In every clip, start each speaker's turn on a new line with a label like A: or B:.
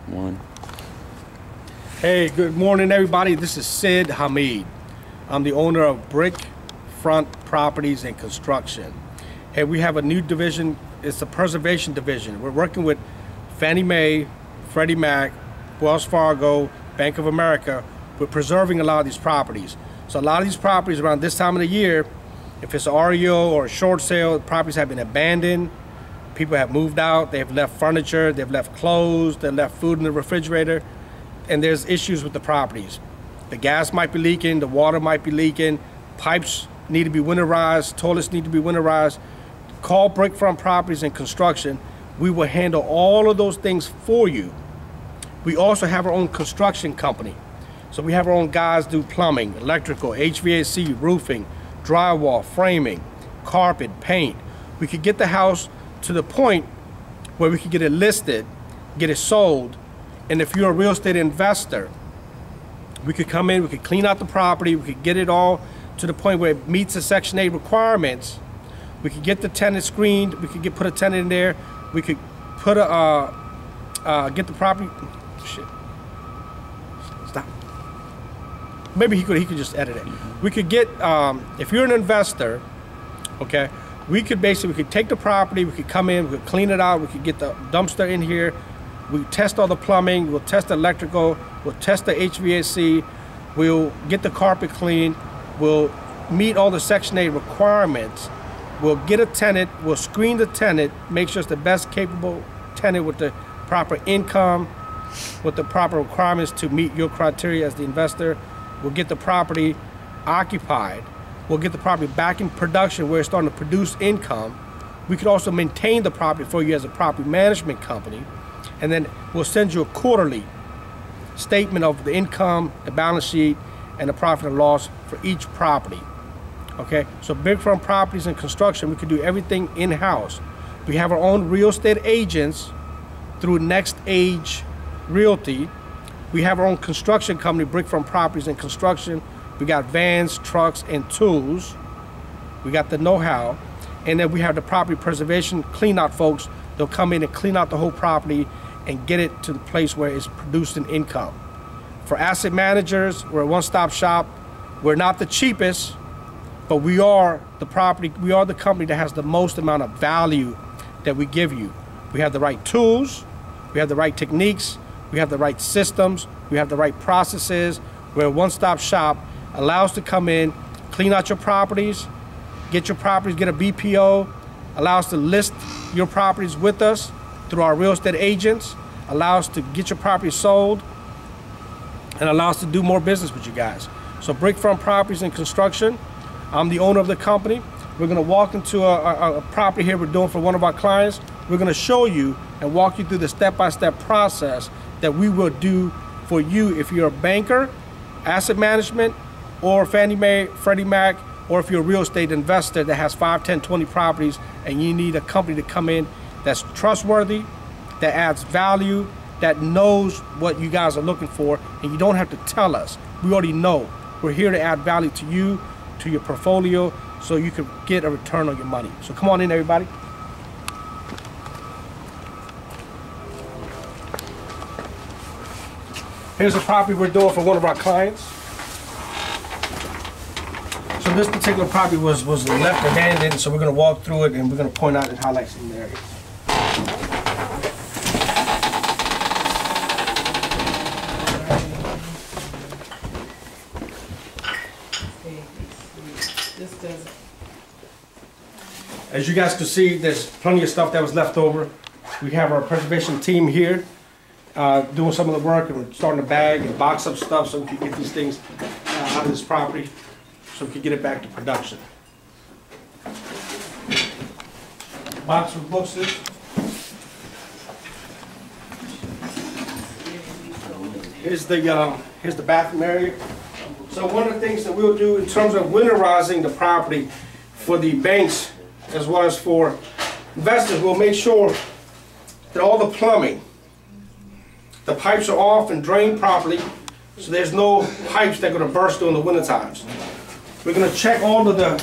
A: One.
B: Hey, good morning, everybody. This is Sid Hameed. I'm the owner of Brickfront Properties and Construction. Hey, we have a new division. It's the preservation division. We're working with Fannie Mae, Freddie Mac, Wells Fargo, Bank of America. We're preserving a lot of these properties. So a lot of these properties around this time of the year, if it's an REO or a short sale, properties have been abandoned. People have moved out, they've left furniture, they've left clothes, they've left food in the refrigerator, and there's issues with the properties. The gas might be leaking, the water might be leaking, pipes need to be winterized, toilets need to be winterized. Call Brickfront Properties and Construction. We will handle all of those things for you. We also have our own construction company. So we have our own guys do plumbing, electrical, HVAC, roofing, drywall, framing, carpet, paint. We could get the house to the point where we could get it listed, get it sold, and if you're a real estate investor, we could come in, we could clean out the property, we could get it all to the point where it meets the Section 8 requirements. We could get the tenant screened, we could put a tenant in there, we could put get the property, shit, stop. Maybe he could just edit it. We could get, if you're an investor, okay, we could take the property, we could come in, we could clean it out, we could get the dumpster in here, we test all the plumbing, we'll test the electrical, we'll test the HVAC, we'll get the carpet clean, we'll meet all the Section 8 requirements, we'll get a tenant, we'll screen the tenant, make sure it's the best capable tenant with the proper income, with the proper requirements to meet your criteria as the investor. We'll get the property occupied. We'll get the property back in production where it's starting to produce income. We could also maintain the property for you as a property management company. And then we'll send you a quarterly statement of the income, the balance sheet, and the profit and loss for each property. Okay, so Brickfront Properties and Construction, we could do everything in-house. We have our own real estate agents through Next Age Realty. We have our own construction company, Brickfront Properties and Construction. We got vans, trucks, and tools. We got the know-how. And then we have the property preservation clean-out folks. They'll come in and clean out the whole property and get it to the place where it's producing income. For asset managers, we're a one-stop shop. We're not the cheapest, but we are the company that has the most amount of value that we give you. We have the right tools, we have the right techniques, we have the right systems, we have the right processes. We're a one-stop shop. Allow us to come in, clean out your properties, get a BPO, allow us to list your properties with us through our real estate agents, allow us to get your property sold, and allow us to do more business with you guys. So Brickfront Properties and Construction, I'm the owner of the company. We're gonna walk into a property here we're doing for one of our clients. We're gonna show you and walk you through the step-by-step process that we will do for you if you're a banker, asset management, or Fannie Mae, Freddie Mac, or if you're a real estate investor that has 5, 10, 20 properties and you need a company to come in that's trustworthy, that adds value, that knows what you guys are looking for, and you don't have to tell us. We already know. We're here to add value to you, to your portfolio, so you can get a return on your money. So come on in, everybody. Here's a property we're doing for one of our clients. So this particular property was left abandoned, so we're going to walk through it and we're going to point out and highlight some areas. As you guys can see, there's plenty of stuff that was left over. We have our preservation team here doing some of the work, and we're starting to bag and box up stuff so we can get these things out of this property so we can get it back to production. Box with books. Here's the bathroom area. So one of the things that we'll do in terms of winterizing the property for the banks as well as for investors, we'll make sure that all the plumbing, the pipes are off and drained properly, so there's no pipes that are going to burst during the winter times. We're going to check all of the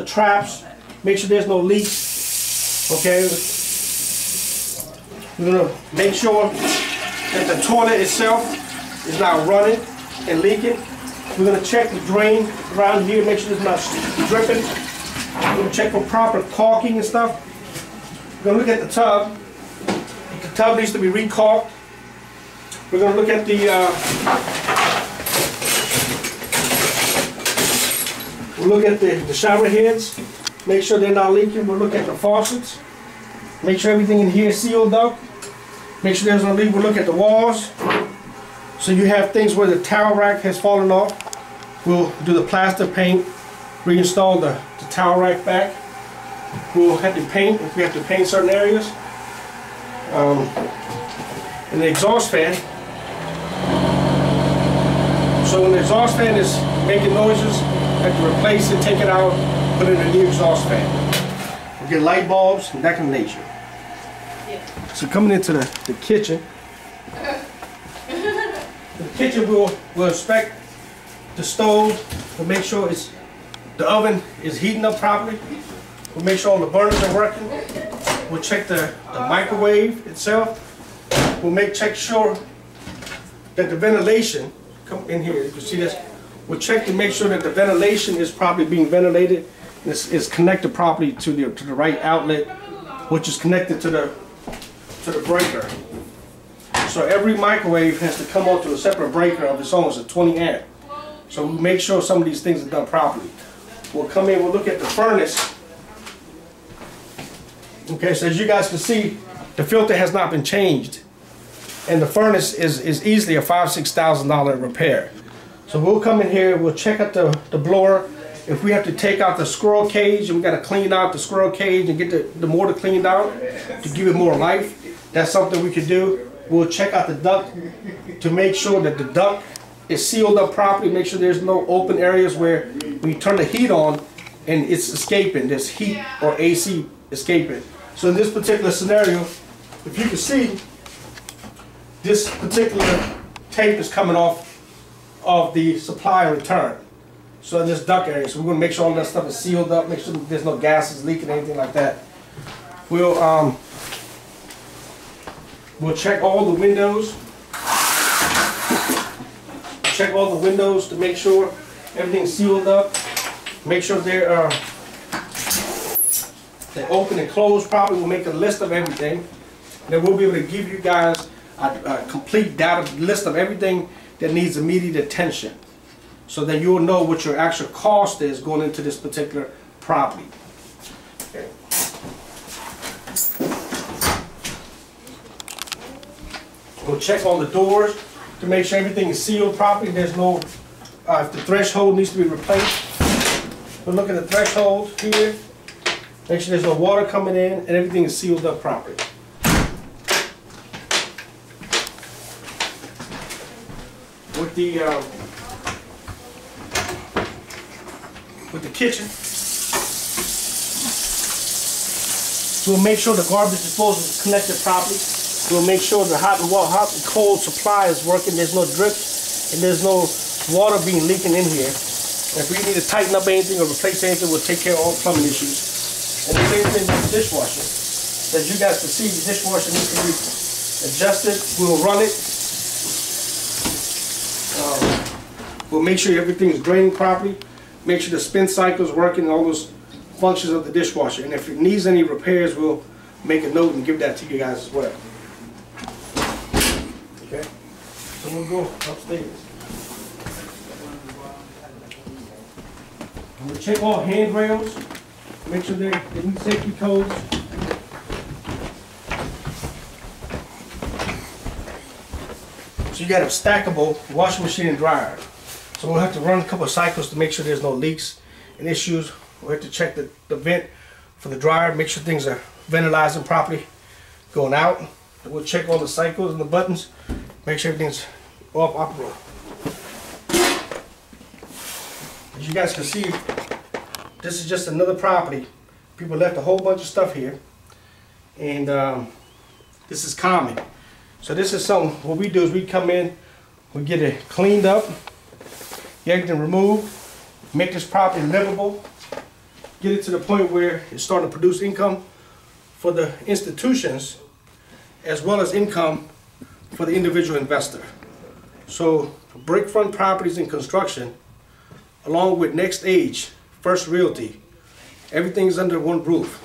B: traps, make sure there's no leaks. Okay, we're gonna make sure that the toilet itself is not running and leaking. We're gonna check the drain around here, make sure it's not dripping. We're gonna check for proper caulking and stuff. We're gonna look at the tub. The tub needs to be re-caulked. We're gonna look at the shower heads. Make sure they're not leaking. We'll look at the faucets. Make sure everything in here is sealed up. Make sure there's no leak. We'll look at the walls. So you have things where the towel rack has fallen off. We'll do the plaster paint, reinstall the towel rack back. We'll have to paint if we have to paint certain areas. And the exhaust fan. So when the exhaust fan is making noises, I have to replace it, take it out, put in a new exhaust fan. We'll get light bulbs and that kind of nature. Yeah. So coming into the kitchen. The kitchen we'll inspect the stove. We'll make sure the oven is heating up properly. We'll make sure all the burners are working. We'll check the microwave itself. We'll check sure that the ventilation, come in here, you can see this. We'll check to make sure that the ventilation is properly being ventilated. Is connected properly to the right outlet, which is connected to the breaker. So every microwave has to come onto a separate breaker of its own. It's a 20 amp. So we make sure some of these things are done properly. We'll come in, we'll look at the furnace. Okay, so as you guys can see, the filter has not been changed. And the furnace is easily a $5,000–6,000 repair. So we'll come in here, we'll check out the blower. If we have to take out the squirrel cage and we got to clean out the squirrel cage and get the mortar cleaned out to give it more life, that's something we could do. We'll check out the duct to make sure that the duct is sealed up properly, make sure there's no open areas where when you turn the heat on and it's escaping, there's heat or AC escaping. So in this particular scenario, if you can see, this particular tape is coming off of the supply and return. So in this duct area, so we're going to make sure all that stuff is sealed up, make sure there's no gases leaking, anything like that. We'll check all the windows. Check all the windows to make sure everything's sealed up. Make sure they're open and closed properly. We'll make a list of everything. Then we'll be able to give you guys a complete data list of everything that needs immediate attention, so that you'll know what your actual cost is going into this particular property. Okay. We'll check all the doors to make sure everything is sealed properly. There's no, if the threshold needs to be replaced, we'll look at the threshold here. Make sure there's no water coming in and everything is sealed up properly. With the kitchen, we'll make sure the garbage disposal is connected properly. We'll make sure the hot and cold supply is working. There's no drips and there's no water being leaking in here. If we need to tighten up anything or replace anything, we'll take care of all plumbing issues. And the same thing with the dishwasher. As you guys can see, the dishwasher needs to be adjusted. We'll run it. We'll make sure everything is draining properly. Make sure the spin cycle is working, all those functions of the dishwasher. And if it needs any repairs, we'll make a note and give that to you guys as well. Okay? So we'll go upstairs. And we'll check all handrails. Make sure they meet safety codes. So you got a stackable washing machine and dryer. So we'll have to run a couple of cycles to make sure there's no leaks and issues. We'll have to check the vent for the dryer, make sure things are ventilizing properly going out. And we'll check all the cycles and the buttons, make sure everything's off operable. As you guys can see, this is just another property. People left a whole bunch of stuff here, and this is common. So this is something, what we do is we come in, we get it cleaned up, get everything removed, make this property livable, get it to the point where it's starting to produce income for the institutions as well as income for the individual investor. So Brickfront Properties and Construction, along with Next Age, First Realty, everything's under one roof.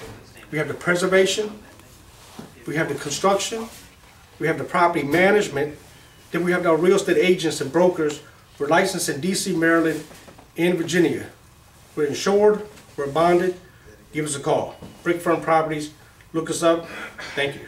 B: We have the preservation, we have the construction, we have the property management, then we have our real estate agents and brokers. We're licensed in DC, Maryland, and Virginia. We're insured, we're bonded. Give us a call. Brickfront Properties, look us up. Thank you.